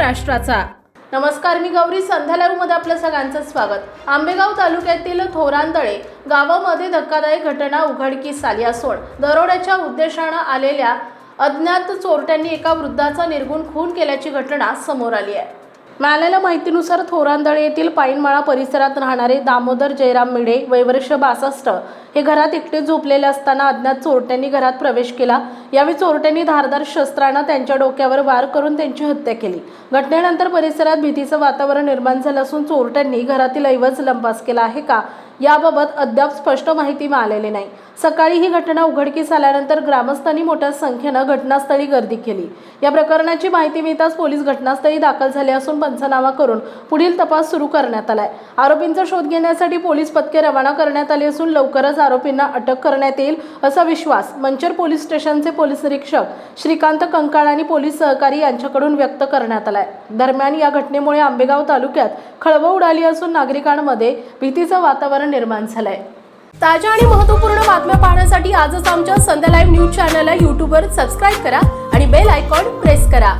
महाराष्ट्राचा। नमस्कार, मी गौरी। संध्या लाईव्ह मध्ये आपलं सगळ्यांचं स्वागत। आंबेगाव तालुक्यातील थोरांदळे गावामध्ये धक्कादायक घटना उघडकीस आली असून दरोड्याच्या उद्देशाने आलेल्या अज्ञात चोरट्यांनी एका वृद्धाचा निर्गुण खून केल्याची घटना समोर आली आहे। मिळालेल्या माहितीनुसार थोरांदळे येथील पाईनमाळा परिसरात राहणारे दामोदर जयराम मिडे वय वर्ष 62 हे घरात एकटे झोपलेले असताना अज्ञात चोरट्यांनी घरात प्रवेश केला। यावेळी चोरट्यांनी धारदार शस्त्राने त्यांच्या डोक्यावर वार करून त्यांची हत्या केली। घटनेनंतर परिसरात भीतीचे वातावरण निर्माण झाले असून चोरट्यांनी घरातील ऐवज लंपास केला आहे का याबाबत अद्याप स्पष्ट माहिती मिळालेली नाही। सकाळी ही घटना उघडकीस आल्यानंतर ग्रामस्थांनी मोठ्या संख्येने घटनास्थळी गर्दी केली। या प्रकरणाची माहिती मिळताच पोलीस घटनास्थळी दाखल झाले असून पंचनामा करून पुढील तपास सुरू करण्यात आलाय। आरोपींचा शोध घेण्यासाठी पोलीस पथके रवाना करण्यात आली असून लवकरच आरोपींना अटक करण्यात येईल असा विश्वास मंचर पोलीस स्टेशनचे पोलीस निरीक्षक श्रीकांत कंकाळ आणि पोलीस सहकारी यांच्याकडून व्यक्त करण्यात आलाय। दरम्यान या घटनेमुळे आंबेगाव तालुक्यात खळबळ उडाली असून नागरिकांमध्ये भीतीचे वातावरण निर्माण झालंय। ताज्या आणि महत्त्वपूर्ण बातम्या पाहण्यासाठी आजच आमच्या संध्या लाईव्ह न्यूज चॅनलला YouTube वर सबस्क्राइब करा आणि बेल आयकॉन प्रेस करा।